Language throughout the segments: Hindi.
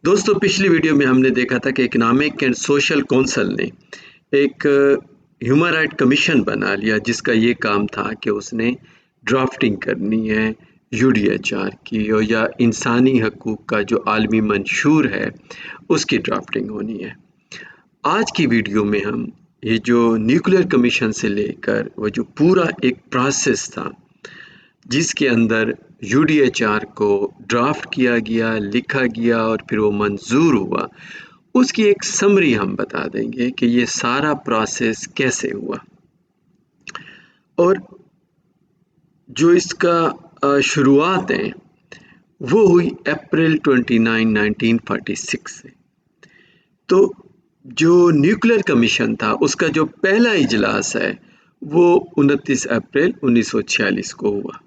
दोस्तों, पिछली वीडियो में हमने देखा था कि इकोनॉमिक एंड सोशल काउंसिल ने एक ह्यूमन राइट कमीशन बना लिया, जिसका ये काम था कि उसने ड्राफ्टिंग करनी है यूडीएचआर की, और या इंसानी हकूक़ का जो आलमी मंशूर है उसकी ड्राफ्टिंग होनी है। आज की वीडियो में हम ये जो न्यूक्लियर कमीशन से लेकर वो जो पूरा एक प्रोसेस था जिसके अंदर यूडीएचआर को ड्राफ्ट किया गया, लिखा गया और फिर वो मंजूर हुआ, उसकी एक समरी हम बता देंगे कि ये सारा प्रोसेस कैसे हुआ। और जो इसका शुरुआत है वो हुई अप्रैल 29, 1946 से। तो जो न्यूक्लियर कमीशन था उसका जो पहला इजलास है वो 29 अप्रैल 1946 को हुआ।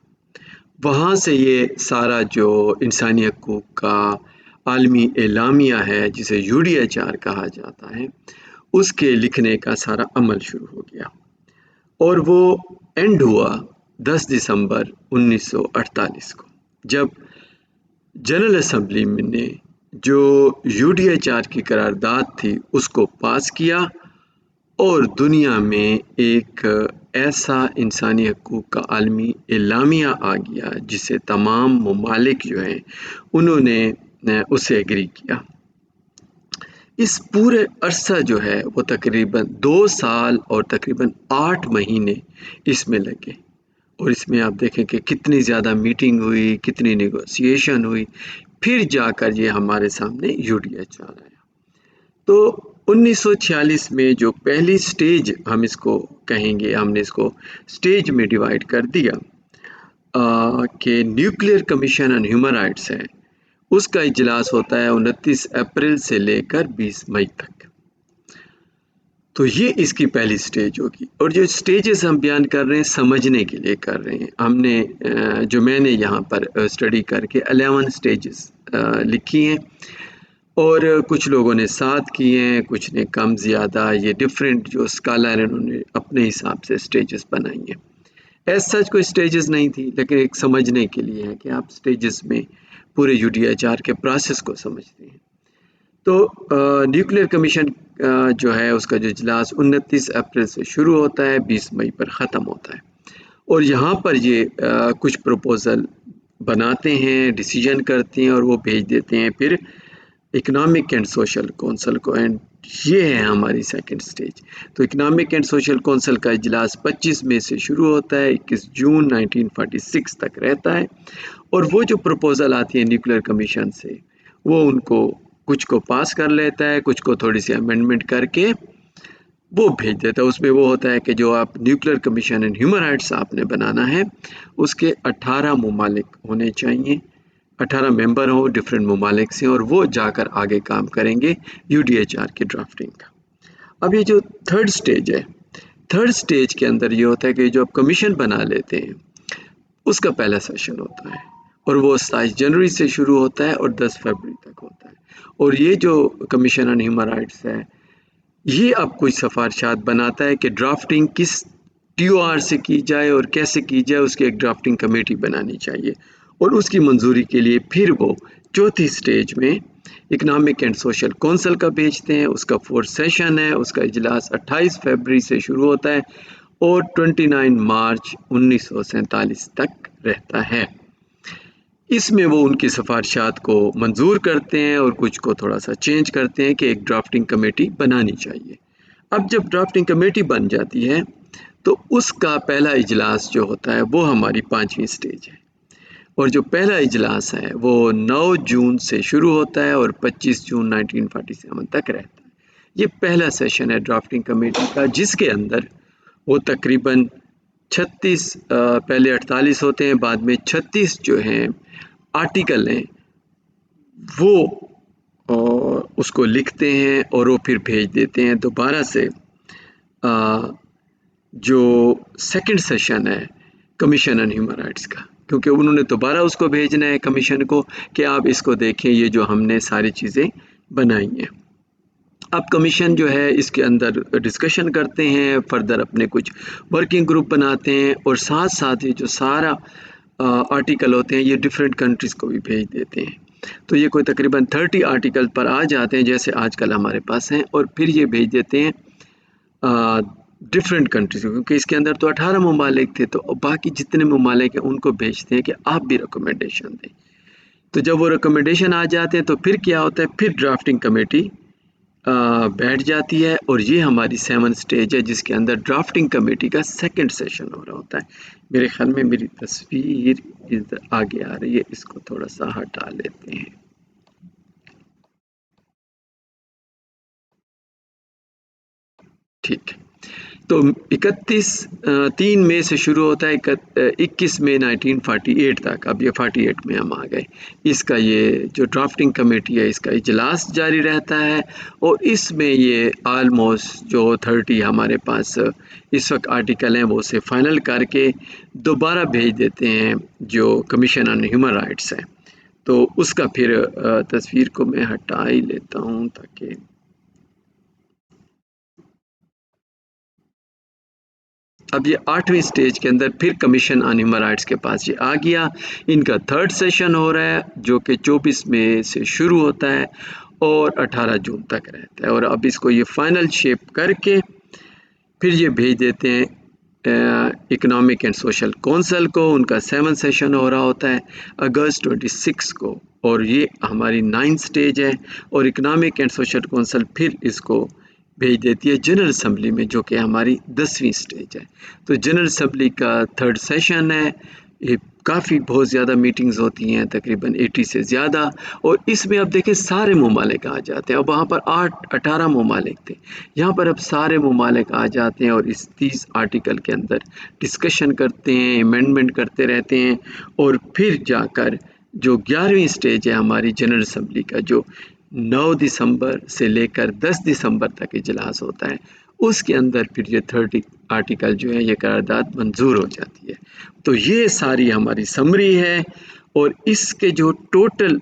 वहाँ से ये सारा जो इंसानी हकूक़ का आलमी एलामिया है, जिसे यूडीएचआर कहा जाता है, उसके लिखने का सारा अमल शुरू हो गया और वो एंड हुआ 10 दिसंबर 1948 को, जब जनरल असेंबली ने जो यूडीएचआर की करारदाद थी उसको पास किया और दुनिया में एक ऐसा इंसानी हकूक़ का आलमी एलामिया आ गया जिसे तमाम ममालिक जो हैं उन्होंने उसे एग्री किया। इस पूरे अरसा जो है वो तकरीबन 2 साल और तकरीबन 8 महीने इसमें लगे, और इसमें आप देखें कि कितनी ज़्यादा मीटिंग हुई, कितनी नेगोशिएशन हुई, फिर जाकर ये हमारे सामने यूडीएचआर आया। तो 1946 में जो पहली स्टेज हम इसको कहेंगे, हमने इसको स्टेज में डिवाइड कर दिया कि nuclear commission on human rights है, उसका इजलास होता है 29 अप्रैल से लेकर 20 मई तक। तो ये इसकी पहली स्टेज होगी, और जो स्टेजेस हम बयान कर रहे हैं समझने के लिए कर रहे हैं। हमने जो मैंने यहाँ पर स्टडी करके 11 स्टेजेस लिखी हैं, और कुछ लोगों ने 7 किए हैं, कुछ ने कम ज़्यादा, ये डिफरेंट जो स्कॉलर हैं उन्होंने अपने हिसाब से स्टेजेस बनाई हैं। एज सच कोई स्टेजेस नहीं थी, लेकिन एक समझने के लिए है कि आप स्टेजेस में पूरे यूडीएचआर के प्रोसेस को समझते हैं। तो न्यूक्लियर कमीशन जो है उसका जो इजलास 29 अप्रैल से शुरू होता है, 20 मई पर ख़त्म होता है, और यहाँ पर ये कुछ प्रपोज़ल बनाते हैं, डिसीजन करते हैं और वो भेज देते हैं फिर इकोनॉमिक एंड सोशल काउंसिल को, एंड ये है हमारी सेकंड स्टेज। तो इकोनॉमिक एंड सोशल काउंसिल का इजलास 25 मई से शुरू होता है, 21 जून 1946 तक रहता है, और वो जो प्रपोज़ल आती है न्यूक्लियर कमीशन से वो उनको कुछ को पास कर लेता है, कुछ को थोड़ी सी अमेंडमेंट करके वो भेज देता है। उसमें वो होता है कि जो आप nuclear commission and human rights आपने बनाना है उसके 18 ममालिक होने चाहिए, 18 मेंबर हो डिफरेंट ममालिक से, और वो जाकर आगे काम करेंगे यूडीएचआर की ड्राफ्टिंग का। अब ये जो थर्ड स्टेज है, थर्ड स्टेज के अंदर ये होता है कि जो आप कमीशन बना लेते हैं उसका पहला सेशन होता है, और वो 27 जनवरी से शुरू होता है और 10 फरवरी तक होता है। और ये जो कमीशन ऑन ह्यूमन राइट्स है ये अब कोई सिफारिशात बनाता है कि ड्राफ्टिंग किस टीओआर से की जाए और कैसे की जाए, उसकी एक ड्राफ्टिंग कमेटी बनानी चाहिए, और उसकी मंजूरी के लिए फिर वो चौथी स्टेज में इकोनॉमिक एंड सोशल काउंसिल का भेजते हैं। उसका 4th सेशन है, उसका इजलास 28 फरवरी से शुरू होता है और 29 मार्च 1947 तक रहता है। इसमें वो उनकी सिफारिशात को मंजूर करते हैं और कुछ को थोड़ा सा चेंज करते हैं कि एक ड्राफ्टिंग कमेटी बनानी चाहिए। अब जब ड्राफ्टिंग कमेटी बन जाती है तो उसका पहला इजलास जो होता है वो हमारी 5वीं स्टेज है, और जो पहला इजलास है वो 9 जून से शुरू होता है और 25 जून 1947 तक रहता है। ये पहला सेशन है ड्राफ्टिंग कमेटी का, जिसके अंदर वो तकरीबन 36 पहले 48 होते हैं, बाद में 36 जो हैं आर्टिकल हैं वो उसको लिखते हैं और वो फिर भेज देते हैं दोबारा से जो सेकंड सेशन है कमीशन ऑन ह्यूमन राइट्स का, क्योंकि उन्होंने दोबारा उसको भेजना है कमीशन को कि आप इसको देखें, ये जो हमने सारी चीज़ें बनाई हैं। अब कमीशन जो है इसके अंदर डिस्कशन करते हैं, फर्दर अपने कुछ वर्किंग ग्रुप बनाते हैं, और साथ साथ ये जो सारा आर्टिकल होते हैं ये डिफरेंट कंट्रीज़ को भी भेज देते हैं। तो ये कोई तकरीबन 30 आर्टिकल पर आ जाते हैं जैसे आजकल हमारे पास हैं, और फिर ये भेज देते हैं डिफरेंट कंट्रीज को, क्योंकि इसके अंदर तो 18 ममालिक थे, तो बाकी जितने ममालिक हैं उनको भेजते हैं कि आप भी रिकमेंडेशन दें। तो जब वो रिकमेंडेशन आ जाते हैं तो फिर क्या होता है, फिर ड्राफ्टिंग कमेटी बैठ जाती है, और ये हमारी 7 स्टेज है जिसके अंदर ड्राफ्टिंग कमेटी का सेकंड सेशन हो रहा होता है। मेरे ख्याल में मेरी तस्वीर इधर आगे आ रही है, इसको थोड़ा सा हटा लेते हैं। ठीक है, तो 3 मई से शुरू होता है, 21 मई 1948 तक। अब ये 48 में हम आ गए। इसका ये जो ड्राफ्टिंग कमेटी है इसका इजलास जारी रहता है, और इसमें ये ऑलमोस्ट जो 30 हमारे पास इस वक्त आर्टिकल हैं वो उसे फाइनल करके दोबारा भेज देते हैं जो कमीशन ऑन ह्यूमन राइट्स है। तो उसका फिर तस्वीर को मैं हटा ही लेता हूँ ताकि अब ये 8वीं स्टेज के अंदर फिर कमीशन ऑन ह्यूमन राइट्स के पास ये आ गया। इनका 3rd सेशन हो रहा है जो कि 24 मई से शुरू होता है और 18 जून तक रहता है, और अब इसको ये फाइनल शेप करके फिर ये भेज देते हैं इकोनॉमिक एंड सोशल काउंसिल को। उनका 7th सेशन हो रहा होता है अगस्त 26 को, और ये हमारी 9th स्टेज है। और इकोनॉमिक एंड सोशल काउंसिल फिर इसको भेज देती है जनरल असम्बली में, जो कि हमारी 10वीं स्टेज है। तो जनरल असम्बली का 3rd सेशन है। ये काफ़ी बहुत ज़्यादा मीटिंग्स होती हैं, तकरीबन 80 से ज़्यादा, और इसमें अब देखें सारे ममालिक आ जाते हैं। अब वहाँ पर 18 ममालिक थे, यहाँ पर अब सारे ममालिक आ जाते हैं और इस 30 आर्टिकल के अंदर डिस्कशन करते हैं, अमेंडमेंट करते रहते हैं, और फिर जाकर जो 11वीं स्टेज है हमारी जनरल असम्बली का, जो 9 दिसंबर से लेकर 10 दिसंबर तक इजलास होता है, उसके अंदर फिर ये 30 आर्टिकल जो है ये करारदाद मंजूर हो जाती है। तो ये सारी हमारी समरी है, और इसके जो टोटल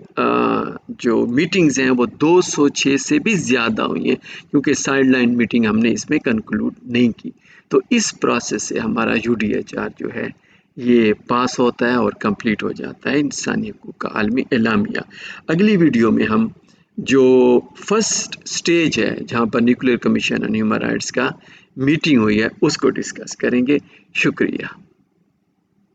जो मीटिंग्स हैं वो 206 से भी ज़्यादा हुई हैं, क्योंकि साइडलाइन मीटिंग हमने इसमें कंक्लूड नहीं की। तो इस प्रोसेस से हमारा UDHR जो है ये पास होता है और कंप्लीट हो जाता है इंसानी हकूक़ का आलमी एलामिया। अगली वीडियो में हम जो फर्स्ट स्टेज है जहाँ पर nuclear commission on human rights का मीटिंग हुई है उसको डिस्कस करेंगे। शुक्रिया।